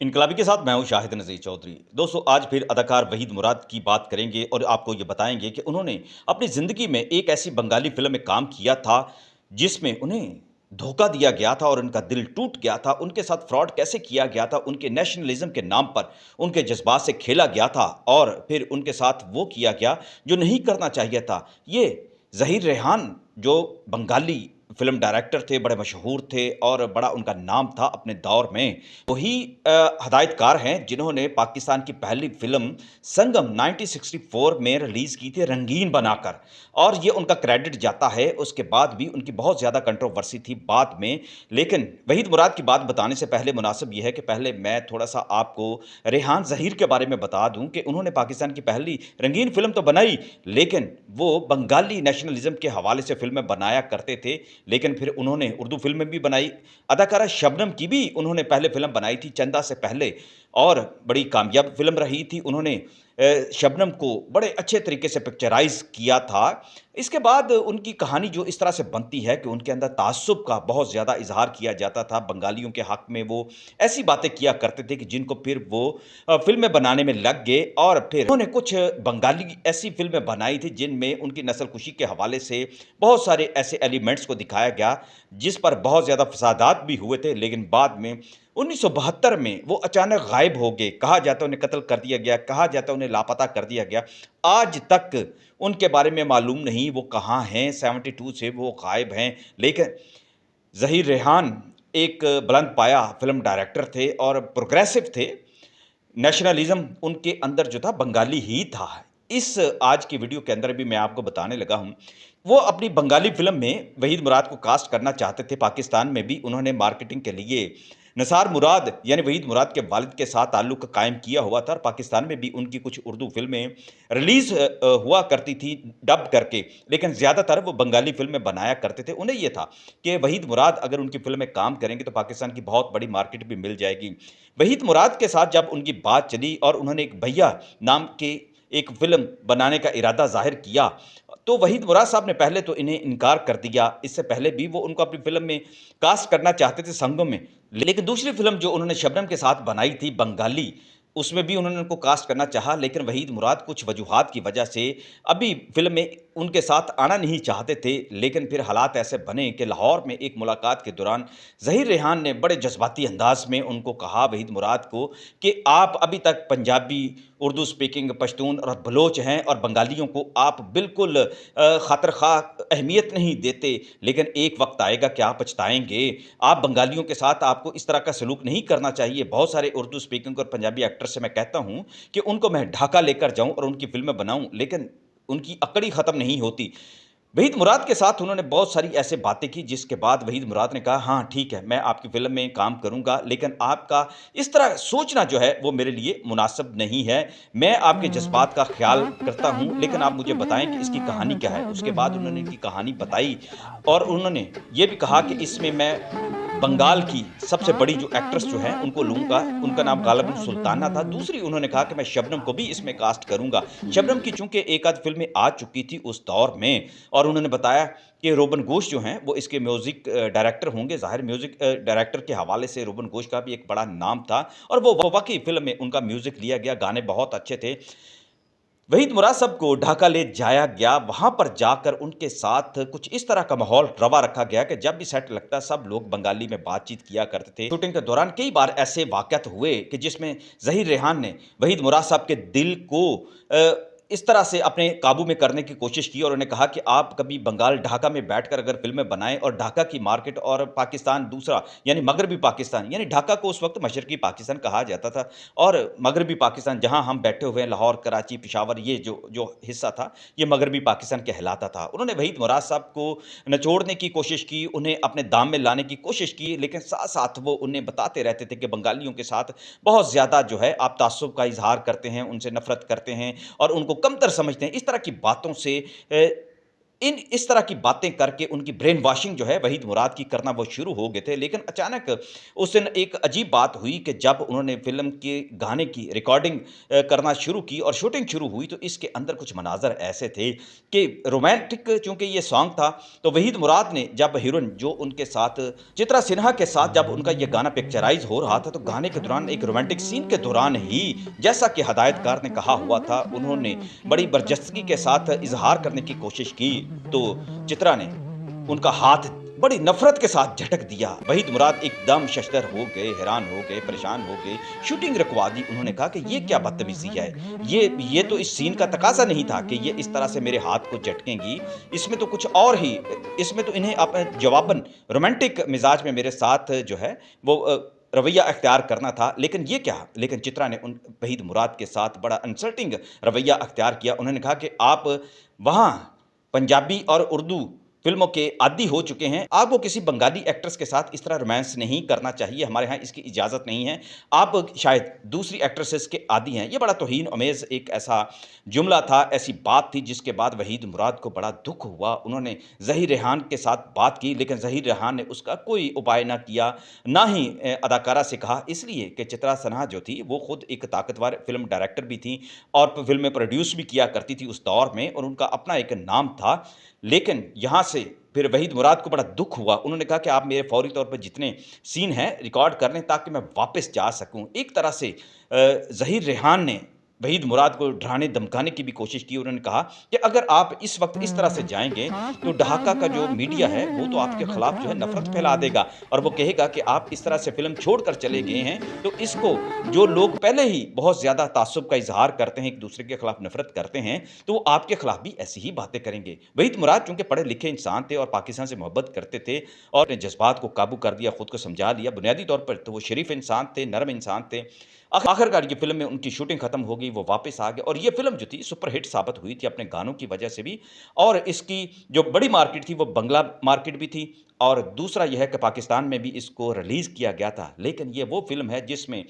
इनकलाबी के साथ मैं हूं शाहिद नज़ीर चौधरी। दोस्तों, आज फिर अदाकार वहीद मुराद की बात करेंगे और आपको ये बताएंगे कि उन्होंने अपनी ज़िंदगी में एक ऐसी बंगाली फ़िल्म में काम किया था, जिसमें उन्हें धोखा दिया गया था और उनका दिल टूट गया था। उनके साथ फ्रॉड कैसे किया गया था, उनके नेशनलिज़्म के नाम पर उनके जज़्बात से खेला गया था और फिर उनके साथ वो किया गया जो नहीं करना चाहिए था। ये ज़हीर रेहान जो बंगाली फ़िल्म डायरेक्टर थे, बड़े मशहूर थे और बड़ा उनका नाम था अपने दौर में। वही हदायतकार हैं जिन्होंने पाकिस्तान की पहली फ़िल्म संगम 1964 में रिलीज़ की थी रंगीन बनाकर, और ये उनका क्रेडिट जाता है। उसके बाद भी उनकी बहुत ज़्यादा कंट्रोवर्सी थी बाद में। लेकिन वहीद मुराद की बात बताने से पहले मुनासिब ये है कि पहले मैं थोड़ा-सा आपको रेहान ज़हीर के बारे में बता दूँ कि उन्होंने पाकिस्तान की पहली रंगीन फ़िल्म तो बनाई, लेकिन वो बंगाली नेशनलिज़्म के हवाले से फ़िल्में बनाया करते थे। लेकिन फिर उन्होंने उर्दू फ़िल्में भी बनाई। अदाकारा शबनम की भी उन्होंने पहले फ़िल्म बनाई थी चंदा से पहले, और बड़ी कामयाब फ़िल्म रही थी। उन्होंने शबनम को बड़े अच्छे तरीके से पिक्चराइज़ किया था। इसके बाद उनकी कहानी जो इस तरह से बनती है कि उनके अंदर ताज्जुब का बहुत ज़्यादा इज़हार किया जाता था। बंगालियों के हक़ में वो ऐसी बातें किया करते थे कि जिनको फिर वो फ़िल्में बनाने में लग गए, और फिर उन्होंने कुछ बंगाली ऐसी फ़िल्में बनाई थी जिनमें उनकी नस्लकुशी के हवाले से बहुत सारे ऐसे एलिमेंट्स को दिखाया गया, जिस पर बहुत ज़्यादा फ़सादात भी हुए थे। लेकिन बाद में 1972 में वो अचानक गायब हो गए। कहा जाता है उन्हें कत्ल कर दिया गया, कहा जाता है उन्हें लापता कर दिया गया। आज तक उनके बारे में मालूम नहीं वो कहाँ हैं, 72 से वो गायब हैं। लेकिन ज़हीर रेहान एक बुलंद पाया फ़िल्म डायरेक्टर थे और प्रोग्रेसिव थे। नेशनलिज़्म उनके अंदर जो था बंगाली ही था। इस आज की वीडियो के अंदर भी मैं आपको बताने लगा हूँ। वो अपनी बंगाली फ़िल्म में वहीद मुराद को कास्ट करना चाहते थे। पाकिस्तान में भी उन्होंने मार्केटिंग के लिए निसार मुराद यानी वहीद मुराद के वालिद के साथ ताल्लुक़ कायम किया हुआ था, और पाकिस्तान में भी उनकी कुछ उर्दू फ़िल्में रिलीज़ हुआ करती थी डब करके। लेकिन ज़्यादातर वो बंगाली फ़िल्में बनाया करते थे। उन्हें ये था कि वहीद मुराद अगर उनकी फ़िल्म में काम करेंगे तो पाकिस्तान की बहुत बड़ी मार्केट भी मिल जाएगी। वहीद मुराद के साथ जब उनकी बात चली और उन्होंने एक भैया नाम की एक फ़िल्म बनाने का इरादा ज़ाहिर किया, तो वहीद मुराद साहब ने पहले तो इन्हें इनकार कर दिया। इससे पहले भी वो उनको अपनी फ़िल्म में कास्ट करना चाहते थे संगम में। लेकिन दूसरी फ़िल्म जो उन्होंने शबनम के साथ बनाई थी बंगाली, उसमें भी उन्होंने उनको कास्ट करना चाहा, लेकिन वहीद मुराद कुछ वजूहात की वजह से अभी फ़िल्म में उनके साथ आना नहीं चाहते थे। लेकिन फिर हालात ऐसे बने कि लाहौर में एक मुलाकात के दौरान ज़हीर रेहान ने बड़े जज़्बाती अंदाज़ में उनको कहा वहीद मुराद को कि आप अभी तक पंजाबी, उर्दू स्पीकिंग पश्तून और बलोच हैं, और बंगालियों को आप बिल्कुल खातिर-ख़्वाह अहमियत नहीं देते। लेकिन एक वक़्त आएगा कि आप पछताएँगे। आप बंगालियों के साथ आपको इस तरह का सलूक नहीं करना चाहिए। बहुत सारे उर्दू स्पीकिंग और पंजाबी एक्टर से मैं कहता हूँ कि उनको मैं ढाका लेकर जाऊँ और उनकी फ़िल्में बनाऊँ, लेकिन उनकी अकड़ ही ख़त्म नहीं होती। वहीद मुराद के साथ उन्होंने बहुत सारी ऐसे बातें की, जिसके बाद वहीद मुराद ने कहा, हाँ, ठीक है, मैं आपकी फ़िल्म में काम करूँगा, लेकिन आपका इस तरह सोचना जो है वो मेरे लिए मुनासिब नहीं है। मैं आपके जज़्बात का ख़्याल करता हूँ, लेकिन आप मुझे बताएँ कि इसकी कहानी क्या है? उसके बाद उन्होंने इनकी कहानी बताई, और उन्होंने ये भी कहा कि इसमें मैं बंगाल की सबसे बड़ी जो एक्ट्रेस जो हैं उनको लूँगा, उनका नाम गालिबन सुल्ताना था। दूसरी उन्होंने कहा कि मैं शबनम को भी इसमें कास्ट करूँगा। शबनम की चूँकि एक आध फ़िल्में आ चुकी थी उस दौर में, और उन्होंने बताया कि रोबन घोष जो हैं वो इसके म्यूज़िक डायरेक्टर होंगे। ज़ाहिर म्यूज़िक डायरेक्टर के हवाले से रोबन घोष का भी एक बड़ा नाम था, और वो वाक़ई फ़िल्म में उनका म्यूज़िक लिया गया, गाने बहुत अच्छे थे। वहीद मुराद साहब को ढाका ले जाया गया। वहाँ पर जाकर उनके साथ कुछ इस तरह का माहौल रवा रखा गया कि जब भी सेट लगता सब लोग बंगाली में बातचीत किया करते थे। शूटिंग के दौरान कई बार ऐसे वाक़यात हुए कि जिसमें ज़हीर रेहान ने वहीद मुराद साहब के दिल को इस तरह से अपने काबू में करने की कोशिश की, और उन्होंने कहा कि आप कभी बंगाल ढाका में बैठकर अगर फ़िल्में बनाएँ, और ढाका की मार्केट और पाकिस्तान दूसरा यानी मगरबी पाकिस्तान, यानी ढाका को उस वक़्त मशरक़ी पाकिस्तान कहा जाता था, और मगरबी पाकिस्तान जहाँ हम बैठे हुए हैं लाहौर, कराची, पेशावर, ये जो जो हिस्सा था, ये मगरबी पाकिस्तान कहलाता था। उन्होंने वहीद मुराद साहब को निचोड़ने की कोशिश की, उन्हें अपने दाम में लाने की कोशिश की, लेकिन साथ-साथ वो उन्हें बताते रहते थे कि बंगालियों के साथ बहुत ज़्यादा जो है आप ताज्जुब का इज़हार करते हैं, उनसे नफ़रत करते हैं और उनको कमतर समझते हैं। इस तरह की बातों से इस तरह की बातें करके उनकी ब्रेन वॉशिंग जो है वहीद मुराद की करना वो शुरू हो गए थे। लेकिन अचानक उस दिन एक अजीब बात हुई कि जब उन्होंने फ़िल्म के गाने की रिकॉर्डिंग करना शुरू की और शूटिंग शुरू हुई, तो इसके अंदर कुछ मनाज़र ऐसे थे कि रोमांटिक चूँकि ये सॉन्ग था, तो वहीद मुराद ने जब हीरोइन जो उनके साथ चित्रा सिन्हा के साथ जब उनका ये गाना पिक्चराइज़ हो रहा था, तो गाने के दौरान एक रोमांटिक सीन के दौरान ही जैसा कि हिदायतकार ने कहा हुआ था, उन्होंने बड़ी बरजस्तगी के साथ इज़हार करने की कोशिश की, तो चित्रा ने उनका हाथ बड़ी नफ़रत के साथ झटक दिया। वहीद मुराद एकदम शशदर हो गए, हैरान हो गए, परेशान हो गए, शूटिंग रुकवा दी। उन्होंने कहा कि ये क्या बदतमीज़ी है? ये तो इस सीन का तकाज़ा नहीं था कि ये इस तरह से मेरे हाथ को झटकेंगी। इसमें तो कुछ और ही इसमें तो इन्हें जवाबन रोमांटिक मिज़ाज में मेरे साथ जो है वो रवैया अख्तियार करना था। लेकिन ये क्या? लेकिन चित्रा ने उन वहीद मुराद के साथ बड़ा इंसल्टिंग रवैया अख्तियार किया। उन्होंने कहा कि आप वहाँ पंजाबी और उर्दू फ़िल्मों के आदी हो चुके हैं। आपको किसी बंगाली एक्ट्रेस के साथ इस तरह रोमांस नहीं करना चाहिए, हमारे यहाँ इसकी इजाज़त नहीं है। आप शायद दूसरी एक्ट्रेसेस के आदी हैं। ये बड़ा तौहीन आमेज़ एक ऐसा जुमला था, ऐसी बात थी जिसके बाद वहीद मुराद को बड़ा दुःख हुआ। उन्होंने ज़हीर रेहान के साथ बात की, लेकिन ज़हीर रेहान ने उसका कोई उपाय ना किया, ना ही अदाकारा से कहा, इसलिए कि चित्रा सिन्हा जो थी वो खुद एक ताकतवर फ़िल्म डायरेक्टर भी थीं और फ़िल्में प्रोड्यूस भी किया करती थी उस दौर में और उनका अपना एक नाम था। लेकिन यहाँ से फिर वहीद मुराद को बड़ा दुःख हुआ। उन्होंने कहा कि आप मेरे फ़ौरी तौर पे जितने सीन हैं रिकॉर्ड कर लें ताकि मैं वापस जा सकूँ। एक तरह से ज़हीर रेहान ने वहीद मुराद को डराने-धमकाने की भी कोशिश की। उन्होंने कहा कि अगर आप इस वक़्त इस तरह से जाएँगे, तो ढाका का जो मीडिया है, वो तो आपके खिलाफ़ जो है नफ़रत फैला देगा और वो कहेगा कि आप इस तरह से फ़िल्म छोड़कर चले गए हैं, तो इसको जो लोग पहले ही बहुत ज़्यादा ताज्जुब का इज़हार करते हैं, एक-दूसरे के खिलाफ़ नफ़रत करते हैं, तो वो आपके खिलाफ़ भी ऐसी ही बातें करेंगे। वहीद मुराद चूँकि पढ़े-लिखे इंसान थे और पाकिस्तान से मोहब्बत करते थे और अपने जज़्बात को काबू कर दिया, खुद को समझा लिया। बुनियादी तौर पर तो वो शरीफ़ इंसान थे, नर्म इंसान थे। आखिरकार ये फ़िल्म में उनकी शूटिंग ख़त्म हो गई, वो वापस आ गए और ये फ़िल्म जो थी सुपरहिट साबित हुई थी अपने गानों की वजह से भी और इसकी जो बड़ी मार्केट थी वो बंगला मार्केट भी थी और दूसरा ये है कि पाकिस्तान में भी इसको रिलीज़ किया गया था। लेकिन ये वो फ़िल्म है जिसमें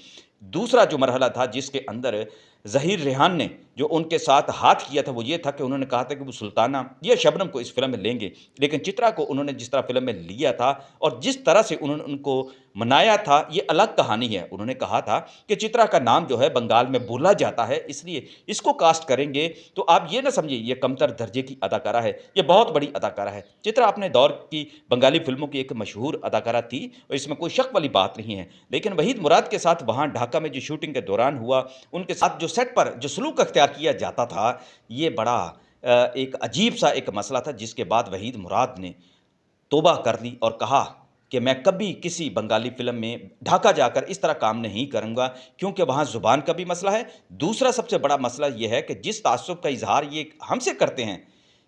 दूसरा जो मरहला था जिसके अंदर ज़हीर रेहान ने जो उनके साथ हाथ किया था वो ये था कि उन्होंने कहा था कि वो सुल्ताना या शबनम को इस फ़िल्म में लेंगे। लेकिन चित्रा को उन्होंने जिस तरह फ़िल्म में लिया था और जिस तरह से उन्होंने उनको मनाया था, ये अलग कहानी है। उन्होंने कहा था कि चित्रा का नाम जो है बंगाल में बोला जाता है, इसलिए इसको कास्ट करेंगे तो आप ये ना समझिए ये कमतर दर्जे की अदाकारा है, ये बहुत बड़ी अदाकारा है। चित्रा अपने दौर की बंगाली फ़िल्मों की एक मशहूर अदाकारा थी और इसमें कोई शक वाली बात नहीं है। लेकिन वहीद मुराद के साथ वहाँ ढाका में जो शूटिंग के दौरान हुआ, उनके साथ जो सेट पर जो सलूक अख्तियार किया जाता था, ये बड़ा एक अजीब-सा एक मसला था जिसके बाद वहीद मुराद ने तौबा कर ली और कहा कि मैं कभी किसी बंगाली फ़िल्म में ढाका जाकर इस तरह काम नहीं करूँगा क्योंकि वहाँ ज़ुबान का भी मसला है। दूसरा सबसे बड़ा मसला ये है कि जिस ताज्जुब का इज़हार ये हमसे करते हैं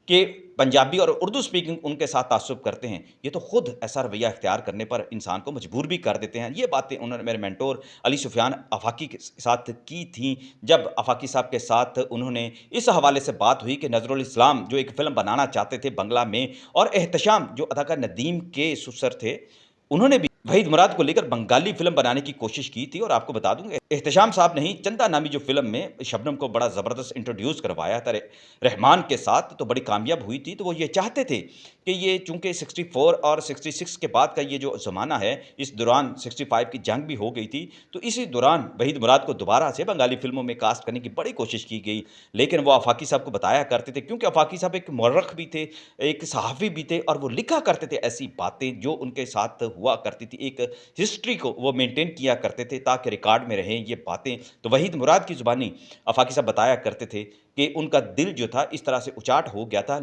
कि पंजाबी और उर्दू स्पीकिंग उनके साथ ताज्जुब करते हैं, ये तो खुद ऐसा रवैया इख्तियार करने पर इंसान को मजबूर भी कर देते हैं। ये बातें उन्होंने मेरे मेंटोर अली सुफ़ियान आफ़ाकी के साथ की थी, जब आफ़ाकी साहब के साथ उन्होंने इस हवाले से बात हुई कि नज़रुल इस्लाम जो एक फ़िल्म बनाना चाहते थे बंगला में और एहतशाम जो अदाकार नदीम के सुसर थे, उन्होंने भी वहीद मुराद को लेकर बंगाली फ़िल्म बनाने की कोशिश की थी और आपको बता दूँ एहतशाम साहब ने ही चंदा नामी जो फ़िल्म में शबनम को बड़ा ज़बरदस्त इंट्रोड्यूस करवाया था रहमान के साथ, तो बड़ी कामयाब हुई थी। तो वो ये चाहते थे कि ये चूँकि 64 और 66 के बाद का ये जो ज़माना है, इस दौरान 65 की जंग भी हो गई थी, तो इसी दौरान वहीद मुराद को दोबारा से बंगाली फ़िल्मों में कास्ट करने की बड़ी कोशिश की गई। लेकिन वो आफ़ाकी साहब को बताया करते थे क्योंकि आफ़ाकी साहब एक मौर्रख़ भी थे, एक सहाफ़ी भी थे और वो लिखा करते थे ऐसी बातें जो उनके साथ हुआ करती थी। एक हिस्ट्री को वो मेंटेन किया करते थे ताकि रिकॉर्ड में रहें ये बातें। तो वहीद मुराद की ज़ुबानी आफ़ाकी साहब बताया करते थे कि उनका दिल जो था इस तरह से उचाट हो गया था।